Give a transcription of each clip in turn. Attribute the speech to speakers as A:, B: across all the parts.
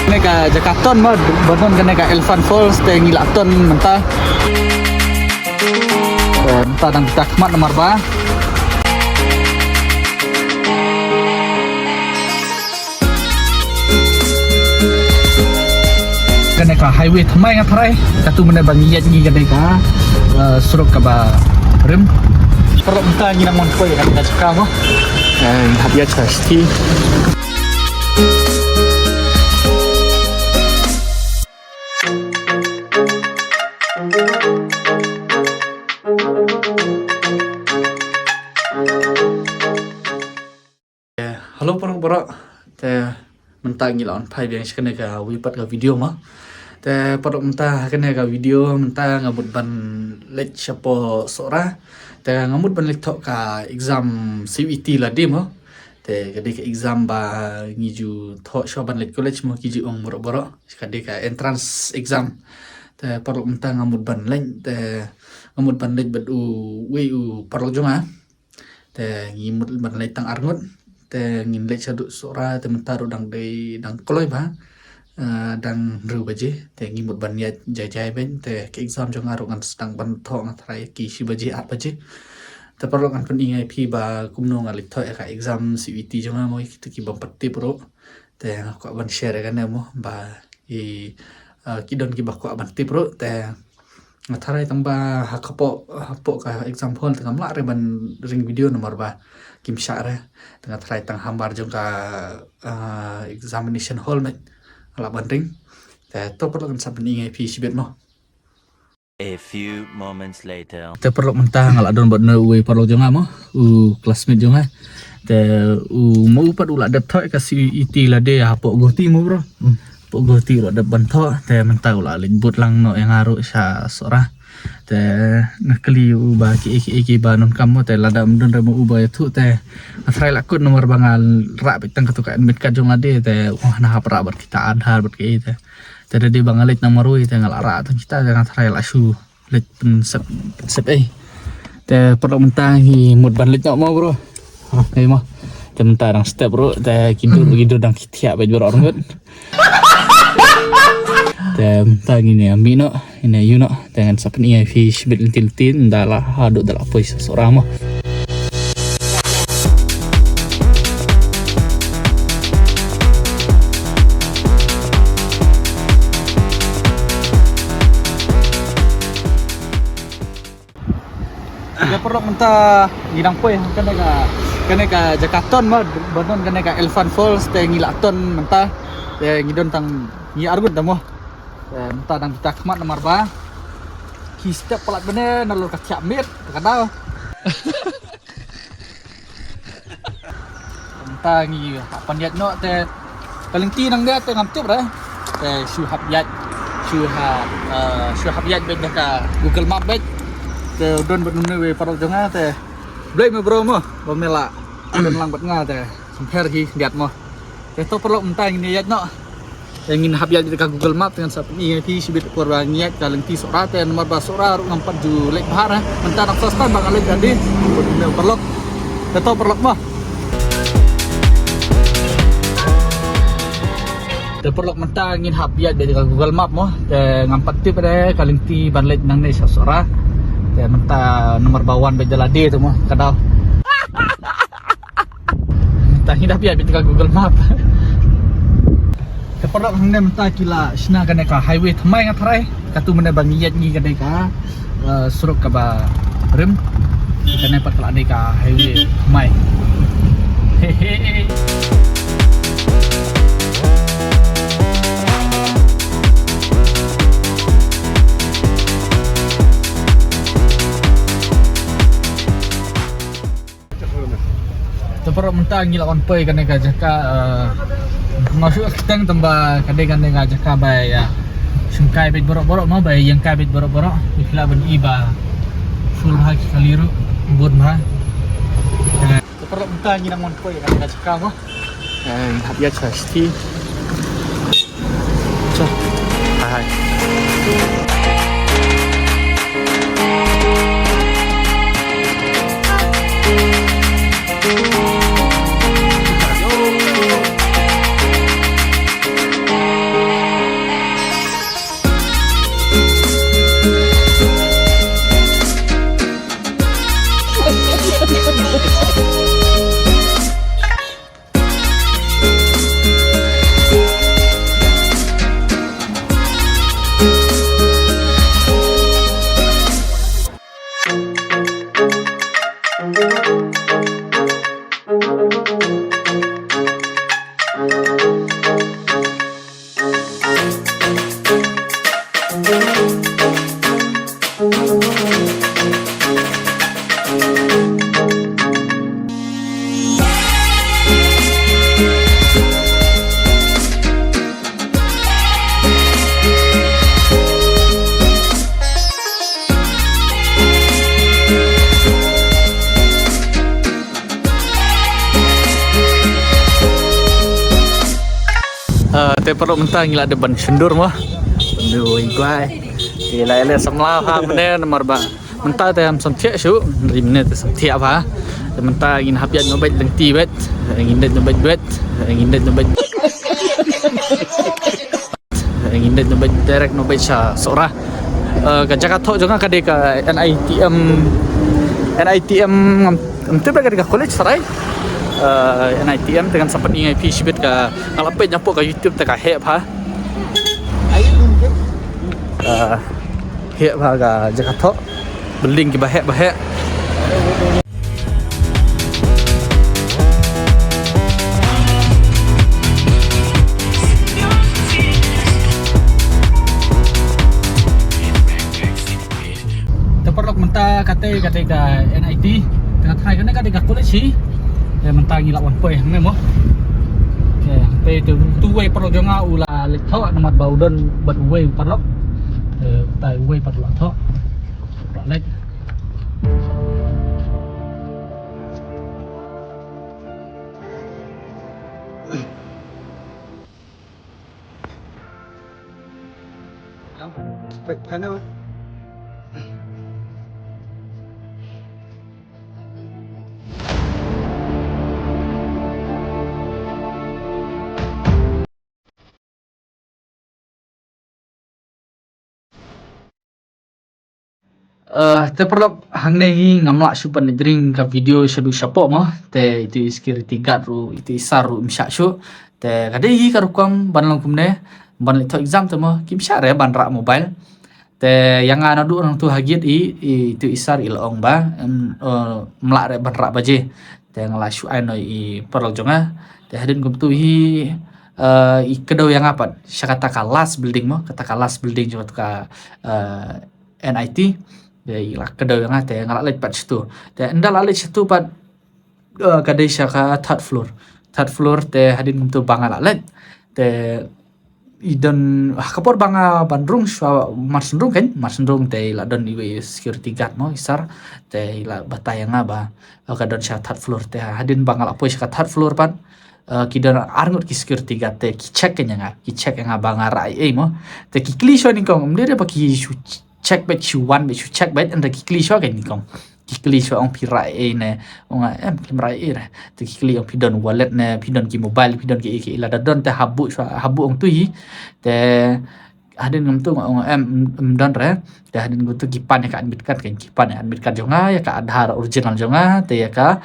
A: Kene ka Jakaton mo bonon kene ka Elephant Falls te ngilaton mentah. Mentah dan kita kemat nomor ba. Kene ka highway thamai ngathrai katu mene bangiat ngi kene ka suruk ka ba rem. Perlu mentah ngi namon koi kan ka cakap mo. Habia chasti. Halo para te mentah ngilaon pai biang sekene ka wipat ka video mah te para mentah kene ka video mentah ngamut ban lek chapo sora te ngamut ban lek thok ka exam CUET la de mah te kade ka exam ba ngiju thok sho ban lek college mah kiji ong boro kade ka entrance exam te para mentah ngamut ban lek te ngamut ban lek badu we u para jonga te ngimut ban lek tang arngut te ngin lek chadu sora te mentaru dang dei dang koloi ba dang ru baje te ngimut ban ya jai ben te ke exam jong aru ngan sedang ban tho ngathrai ki si baje at baje te perlu kan peningai pi ba kumno ngalik tho ka exam CUET jong mo ki ki bam patti pro te ko ban share kan mo ba i kidon ki ba ko ban ti pro te ngathrai tang ba hakapo ka exam hall tang la re ban ring video nomor ba kim syare tengah try tang hambar jong ka examination hall met ala banding te to perlu kan sabni ngai pi sibet mo.
B: A few moments later.
A: Te perlu mentah ngala don bot no we perlu jong mo classmate jong te mau pat ula dat thoi ka CUET la de hapo goti mo bro po goti ro dat ban tho te mentah ula lin but lang no yang aru sa sora te nakli uba ki ba non kamu te lada mdon remo uba itu te atrai lakut nomor bangal rak pitang ketukaan mit ka jong ade te nah hapra ber kita adhar ber ki te di bangalit nomor ui te ngalara tu kita jangan atrai lasu let sep te perlu mentah hi mut ban let mo bro ai mo te mentah dang step bro te kidur dang kitiak be bro orang te mentah gini ambi no ini you know dengan sapni ai fish bit tin dala hadu dala pois seorang mo ya perlu mentah ngidang poy kene ka Jakaton mo bonon kene ka Elephant Falls te ngilaton mentah te ngidon tang ngi argut mo entah dan kita kemat nomor ba ki step pelat bene nalur ka tiap mit kadau entah ngi apa niat no te paling ti nang dia te ngamtip re te shu hab yat bet ka Google Map bet te don benune we parol jonga te blai me bro mo bomela don lang bet nga te samper ki niat mo te to perlu entah ngi niat no yang ingin habis di Google Map dengan saat ini di sibit kurang niat jalan ti sorate nomor basura ngampat ju lek bahara mentah nak sostan bang alek jadi perlu tetap perlu mah te perlu mentah ingin habis di Google Map mah ngampat ti pada kaling ti ban lek nang ne sosora te mentah nomor bawan be jalade tu mah kadau mentah hidup ya di Google Map perlu hande mentah kila sina kene ka highway thamai ngathrai katu mene bangiat ngi kene ka suruk ka ba rem kene pat kala ka highway thamai hehe perlu mentah ngilawan poi kene ka jaka masuk kita tambah kadang ngajak kabai ya sungkai bet borok-borok mau bay yang kabet borok-borok ikla ben iba full haki kaliru bun mah perlu mentah ngi namon koi kan ngajak kamu habia chasti so hai Te perlu mentang ngila depan sendur mah. Aduh, iguai. Gila ele semla ha mene nomor ba. Mentang te am samtia su, rimne te samtia ba. Te mentang ngin hapian no bet lengti bet, ngin det no bet bet, ngin det no bet. Ngin det no bet direct no bet sa sora. Ka tho jonga ka de ka NITM te ba ka de college sarai. NITM dengan sampai ni IP sibet ka alapet nyapo ka YouTube ta ka hep ha. Hep ha ka Jakarta building ki bahek terperlok mentah kate ka NIT tengah hai kan ka college sih. Mentang ngilak wan poy hang mo. Okay, pe tu way perlo jonga ula le tho namat baudon bat way perlo. Tai way perlo tho. Lek. Baik, kana. Te perlu hang nei ngamla supan dring ka video shadu shapo mah te itu security guard ru itu isar ru msha shu te kade hi karukam banlong kumne ban to exam te mah kim sha re ban ra mobile te yang ana du orang tu hagiat itu isar ilong ba mla re ban ra baje te ngala shu ai noi i perlu jonga te hadin kum tu hi i kedau yang apa syakata ka last building mah kata ka last building jot ka NIT ya ilah kedau yang ate ngalak lej pat situ te endal alej situ pat kadai syaka third floor te hadin kum bangal alej te idon kapor banga bandrung swa marsundrung te ila don iwe security guard mo isar te ila batayanga ba kadon sya third floor te hadin bangal apoy syaka third floor pat kidon arngut ki security guard te ki check nga banga rai mo te ki klisho ni kong mdere pa ki check bet chuan bet chu check bet and ki klisho kan ni kong ki klisho ong pirai ne ong kim rai re te ki kli ong pidon wallet ne pidon ki mobile pidon ki ila don te habu ong tu hi te hadin ngam tu ong don re te hadin ngam tu kipan ka admit card kan kipan admit card jonga ya ka Aadhaar original jonga te ya ka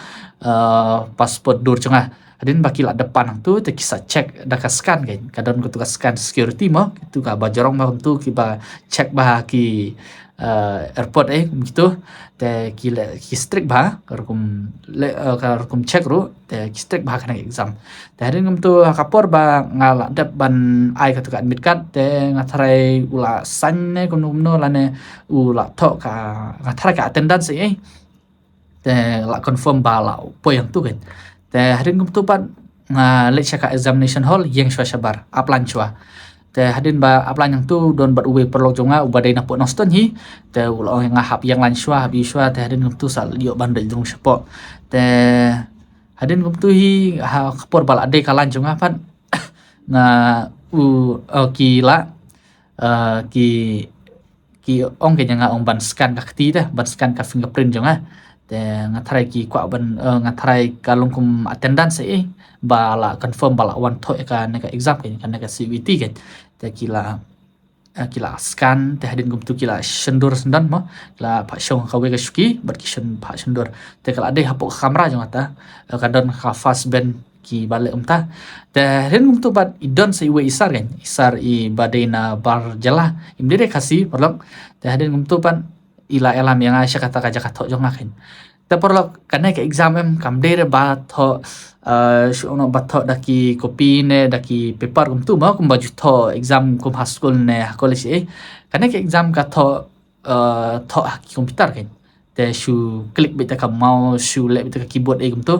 A: passport dur jonga hadin bakil ada depan tu te kisah cek dah ka scan kan kadon ku tu ka scan security mah itu ka bajorong mah tu ki ba check bah ki airport gitu te ki strict bah karukum check ru te ki strict bah kana exam te hadin ngam tu kapor ba ngala dap ban ai ka tu ka admit card te ngatrai ula sanne kunumno lane ula tho ka ngatrai ka attendance te la confirm ba la po yang tu kan te hadin kum tu pat lek syaka examination hall yang shwa sabar aplan chwa te hadin ba aplan yang tu don bat uwe perlo jonga ubadai na po noston hi te ulo yang hap yang lan shwa habi shwa te hadin kum tu sal yo bandai drung sepo te hadin kum tu hi ha kapor bal ade kalan jonga pat nga kila ki ong ke nga ong ban scan ka kti ta ban scan ka fingerprint jonga te ngatrai ki kwa ban ngatrai kalung kum attendance bala confirm bala wan tho ka neka exam kan neka CVT kan te kila scan te hadin kum tu kila sendur sendan mo la pa shong ka we ka shuki bat ki shen pa sendur te kala ade hapo kamera jong ata kadon ka fast band ki bale umta te hadin kum tu bat idon se we isar kan isar I badena bar jala imdire kasih perlok te hadin kum tu pan ila elam yang asya kata kaja katok jong akin te perlu karena ke exam kam dere batho ono batho daki kopi ne daki paper kum tu ma kum baju tho exam kum haskul ne college karena ke exam ka tho komputer kan te shu klik beta ka mouse shu le beta ka keyboard kum tu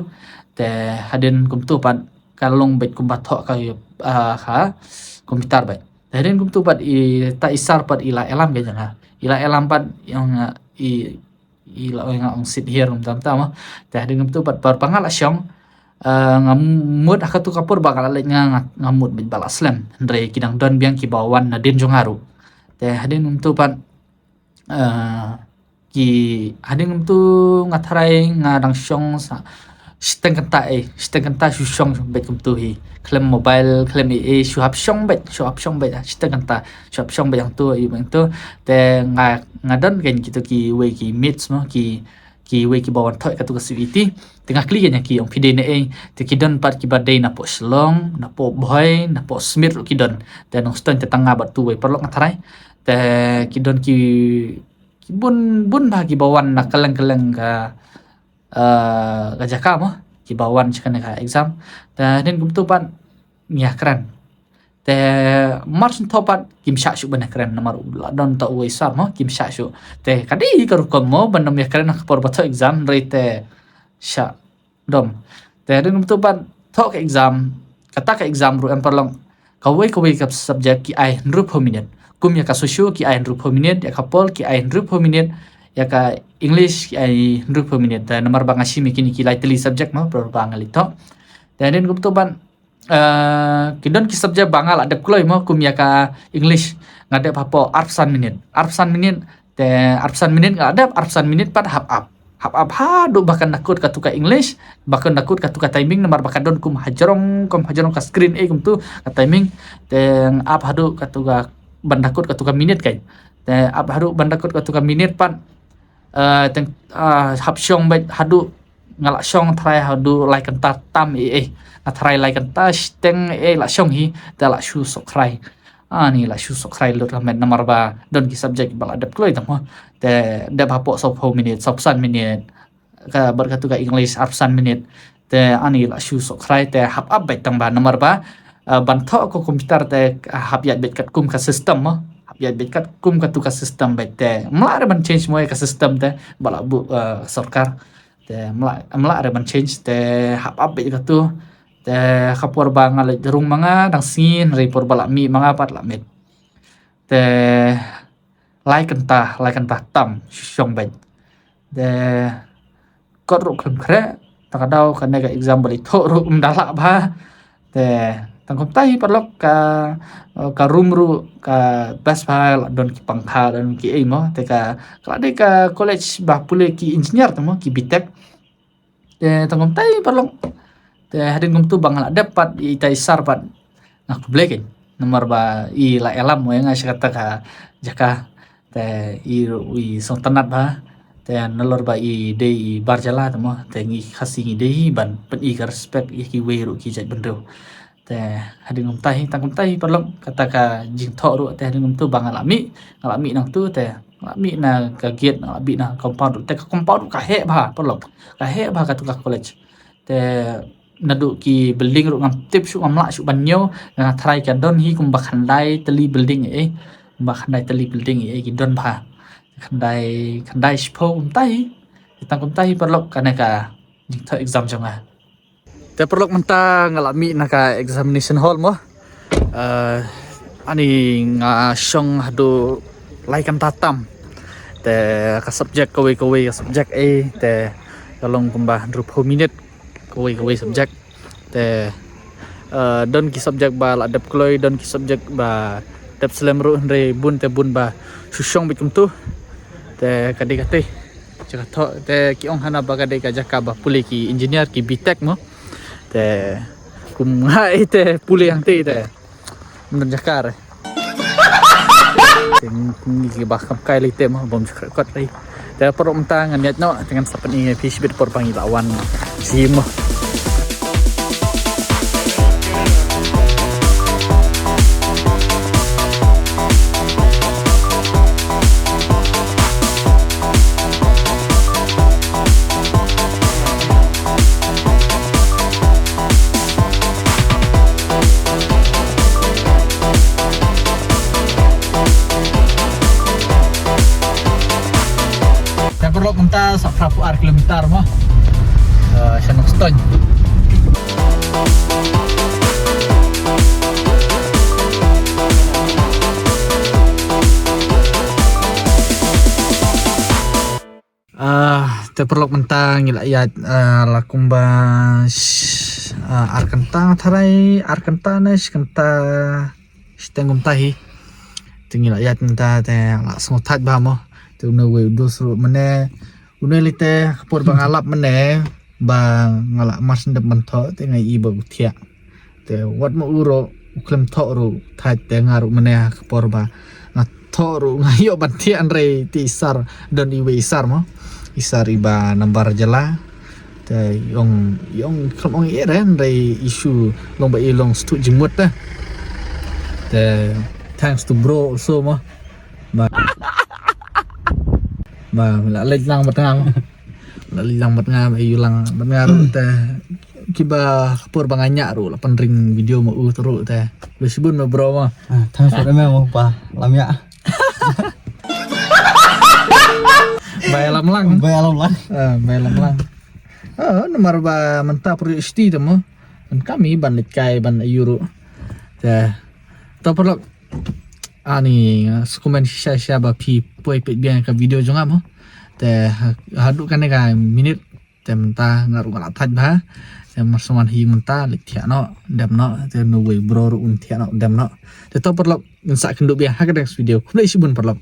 A: te hadin kum tu pan kalong bet kum batho ka komputer bat hadin kum tu pat ta isar pat ila elam ke janga ila elam pat yang ila yang sit here tam tam te hadin kum tu pat par pangal asyong ngamut akatu kapur bakal lek ngamut bit bal aslam ndre kidang don biang ki bawan nadin jongaru te hadin umtu pan ki hadin umtu ngatharai ngadang syong sa steng kenta syong bet umtu hi klem mobile klem syuhap syong bet steng kenta syuhap syong bet yang tu i bang tu te ngadon kan gitu ki we ki meets mo ki we ki bawan thoi katu kasiviti tengah kli nya ki ong pide ne te kidon pat ki badai na po slong na po boy na po smith ru kidon te nong ston te tanga bat tu we perlok ngatharai te kidon ki bun bagi bawan na kaleng ka jaka mo ki bawan chkan ka exam ta den gum tu pan nya kran te march topat kim sha shu ban kran namar don ta we sar mo kim sha shu te kadi karu kom mo ban nam kran na por bato exam rate sha dom te den gum tu pan thok exam kata ka exam ru em perlong kawai ka subject ki ai nrup hominit kum ya ka sosio ki ai nrup hominit ya ka pol ki ai nrup hominit ya ka english ki ai nrup hominit ta namar bangashi mikini ki lightly subject mo pro bangal ito te den gum tu pan kidon ki subject bangal adep kloi mo kum ya ka english ngadep hapo arpsan minit te arpsan minit ngadep arpsan minit pat hap up ha do bahkan nakut katuka english bahkan nakut katuka timing nomor bahkan don kum hajarong ka screen kum tu ka timing te up hadu katuka bandakut katuka minit kai te up hadu bandakut katuka minit pan teng hap syong bet hadu ngalak syong try hadu like kenta tam na try like kenta steng la syong hi te la shu sok krai ni la shu sok krai lut ramen nomor ba don ki subject bal adap kloi tamo te dep hapo sop ho minute sop san minute ka berkatu ka english arsan minute te ani la shu sok krai te hap up bet tang ba nomor ba ban tho ko komputer te hap yat bet kat kum ka system mo hap yat bet kat kum ka tu ka system bet te mla ban change mo ka system te bala bu sarkar te mla ban change te hap up bet ka tu te kapur bangal jerung manga dang sin repor balak mi manga pat la met te lai kenta tam syong bet te kot ru klem kre takadau kan ga exam bali tho ru mdala ba te tangkom tai parlok ka room ru ka best file don ki pangkha don ki mo te ka klade ka college ba pule ki engineer tamo ki bitek te tangkom tai parlok te hadin gum tu bangal dapat i tai sar pat nak blekin nomor ba i la elam mo nga kata ka jaka te i song tanat ba te nolor ba i de barjala tamo te ngi khasi ngi de ban pen i ka respect i ki we ru ki jat bendo te hadin gum tai tangkum tai perlom kata ka jing tho ru te hadin gum tu bangal ami nang tu te mi na ka giat na bi na compound te ka compound ka he ba perlom ka he ba ka tu ka college te nadu ki building ru ngam tip shu ngamla shu banyo na try ka don hi kum bakhandai teli building bakhandai teli building ki don ba khandai spo tai tang tai perlok kana ka jingtho exam jonga te perlok menta ngalami na ka examination hall mo ani nga syong hadu laikan tatam te ka subject kowe ka subject te kalong kumbah drup minute kowe subject te don ki subject ba la dep kloi don ki subject ba dep slam ru ndre bun te bun ba susyong bitum tu te kate jaka tho te ki ong hana ba kade ka jaka ba pule ki engineer ki bitek mo te kum ngai te pule yang te men jakar ni ba kam kai lite mo bom kot rai te perok mentang niat no dengan sapen ini fish bit por pangilawan simo perlu minta 100 kilometer mah Shanong Stone te perlu minta ngilayat lakumba arkanta tharai arkanta na skanta stengum tahi tingila ya tinta te la smotat ba mo tu no we dosru mane unelite por bangalap mane ba ngala mas ndep mentho te ngai iba uthia te wat mo uro uklem thoru thai te ngaru mane por ba na thoru ngayo bantian re ti isar don iwe isar mo isar iba nambar jala te yong khlong eren re isu long ba ilong stu jimut ta te thanks to bro also mo ba la lej lang batang la lej lang batang ayu lang batang te kiba por banganya ru la penring video mo turu te besibun mo bro mo
C: Thanks for me mo pa lamya.
A: bayalam lang
C: Bayalam lang.
A: bayalam lang nomor ba menta pro isti mo kami ban kai ban euro te to perlu ani komen sha ba pi poi pe bian ka video jonga mo te hadu kan ka minit te menta ngaru ngala thaj ba te marsuman hi menta lithia no dam no te no we bro un thia no dam no te to perlu insa kendu bian ha ka next video kulai sibun perlu